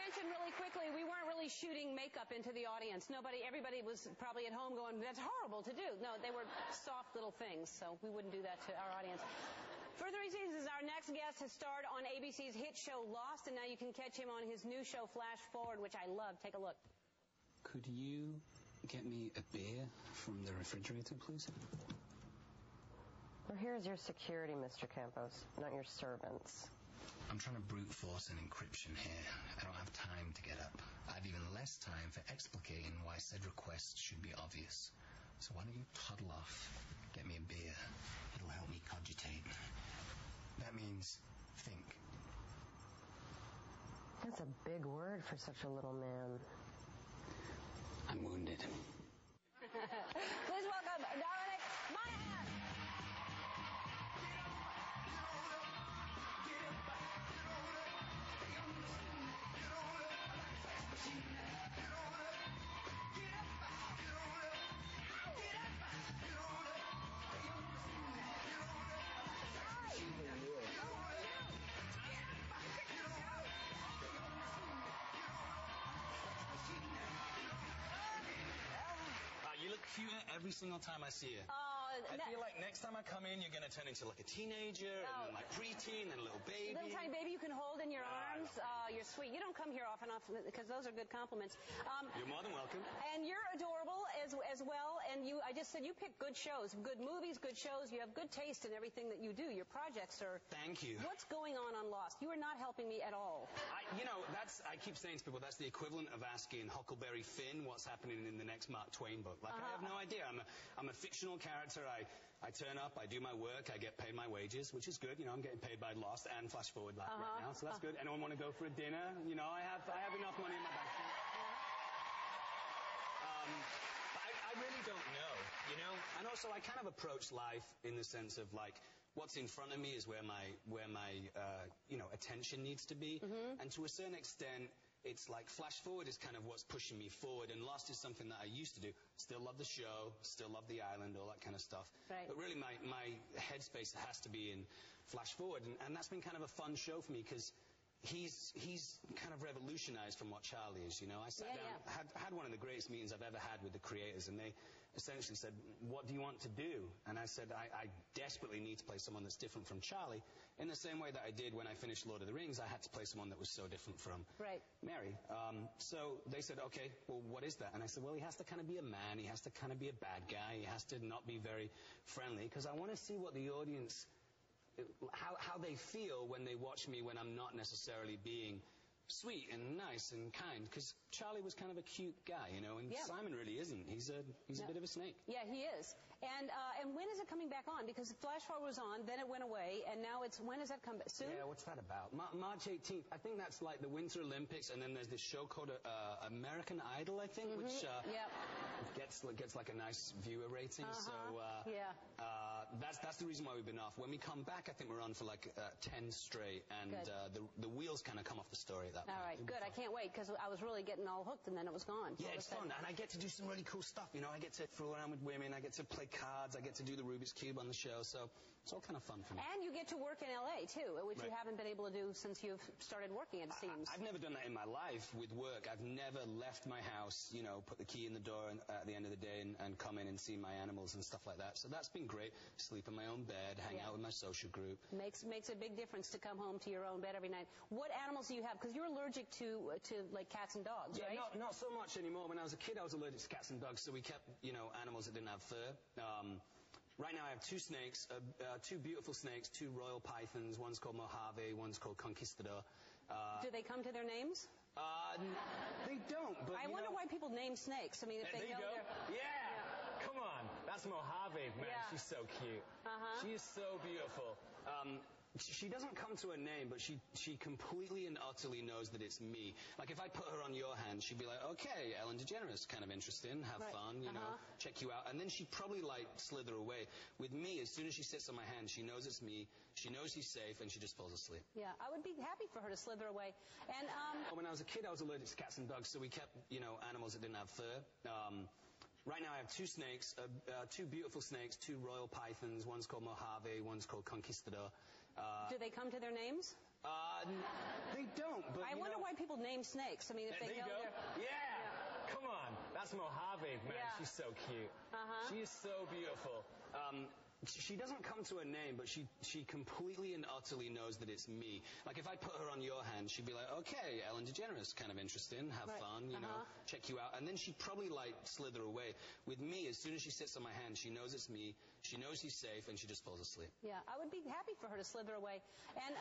mention really quickly, we weren't really shooting makeup into the audience. Everybody was probably at home going, that's horrible to do. No, they were soft little things, so we wouldn't do that to our audience. Further reasons, our next guest has starred on ABC's hit show Lost, and now you can catch him on his new show Flash Forward, which I love. Take a look. Could you get me a beer from the refrigerator, please? Well, here's your security, Mr. Campos, not your servants. I'm trying to brute force an encryption here. I don't have time to get up. I have even less time for explicating why said request should be obvious. So why don't you toddle off, get me a beer. It'll help me cogitate. That means think. That's a big word for such a little man. I'm wounded. Please welcome Dominic, Monaghan. You look cuter every single time I see you. Oh, I feel like next time I come in, you're going to turn into like a teenager, and then like preteen, and a little baby. Little tiny baby you can hold in your arms. You're sweet. You don't come here often enough because those are good compliments. You're more than welcome. And you're adorable as well. And I just said you pick good shows, good movies, good shows. You have good taste in everything that you do. Your projects are. Thank you. What's going on Lost? You are not helping me at all. I keep saying to people that's the equivalent of asking Huckleberry Finn what's happening in the next Mark Twain book. Like I have no idea. I'm a fictional character. I turn up, I do my work, I get paid my wages, which is good. I'm getting paid by Lost and Flash Forward right now, so that's good. Anyone want to go for a dinner? I have enough money in my bank. I really don't know, And also, I kind of approach life in the sense of like, what's in front of me is where my attention needs to be, and to a certain extent. It's like Flash Forward is kind of what's pushing me forward, and Lost is something that I used to do. Still love the show, still love the island, all that kind of stuff. Right. But really my headspace has to be in Flash Forward, and that's been kind of a fun show for me because he's kind of revolutionized from what Charlie is, I sat down, had one of the greatest meetings I've ever had with the creators, and they essentially said, what do you want to do? And I said, I desperately need to play someone that's different from Charlie, in the same way that I did when I finished Lord of the Rings. I had to play someone that was so different from Mary. So they said, okay, well, what is that? And I said, well, he has to kind of be a man, he has to kind of be a bad guy, he has to not be very friendly, because I want to see what the audience... How they feel when they watch me when I'm not necessarily being sweet and nice and kind, because Charlie was kind of a cute guy, and Simon really isn't. He's a bit of a snake. Yeah, he is. And when is it coming back on? Because Flash Forward was on, then it went away, and now when does that come back? Soon? Yeah, what's that about? March 18th. I think that's like the Winter Olympics, and then there's this show called American Idol, I think, which gets like a nice viewer rating. So that's the reason why we've been off. When we come back, I think we're on for like 10 straight, and the wheels kind of come off the story. All right, good. I can't wait, because I was really getting all hooked, and then it was gone. Yeah, it's fun, and I get to do some really cool stuff. I get to fool around with women, I get to play cards, I get to do the Rubik's Cube on the show, so it's all kind of fun for me. And you get to work in L.A., too, which you haven't been able to do since you've started working, it seems. I've never done that in my life with work. I've never left my house, put the key in the door at the end of the day and come in and see my animals and stuff like that. So that's been great. Sleep in my own bed, hang out with my social group. Makes a big difference to come home to your own bed every night. What animals do you have? Because you're allergic to like cats and dogs, right? Yeah, not so much anymore. When I was a kid, I was allergic to cats and dogs, so we kept, animals that didn't have fur. Right now I have two snakes, two beautiful snakes, two royal pythons. One's called Mojave, one's called Conquistador. Do they come to their names? They don't, but I wonder why people name snakes. I mean, if they know they're... Yeah! Come on, that's Mojave, man. She's so cute. She is so beautiful. She doesn't come to her name, but she completely and utterly knows that it's me. Like, if I put her on your hand, she'd be like, okay, Ellen DeGeneres, kind of interesting, have fun, check you out. And then she'd probably, slither away. With me, as soon as she sits on my hand, she knows it's me, she knows she's safe, and she just falls asleep. Yeah, I would be happy for her to slither away. And when I was a kid, I was allergic to cats and dogs, so we kept, animals that didn't have fur. right now I have two snakes, two beautiful snakes, two royal pythons. One's called Mojave, one's called Conquistador. Do they come to their names? They don't, but I wonder why people name snakes. I mean, if they know Yeah! Come on, that's Mojave, man. Yeah. She's so cute. She is so beautiful. She doesn't come to her name, but she completely and utterly knows that it's me. Like, if I put her on your hand, she'd be like, okay, Ellen DeGeneres, kind of interesting, have fun, you know, check you out. And then she'd probably, like, slither away. With me, as soon as she sits on my hand, she knows it's me, she knows she's safe, and she just falls asleep. Yeah, I would be happy for her to slither away. And,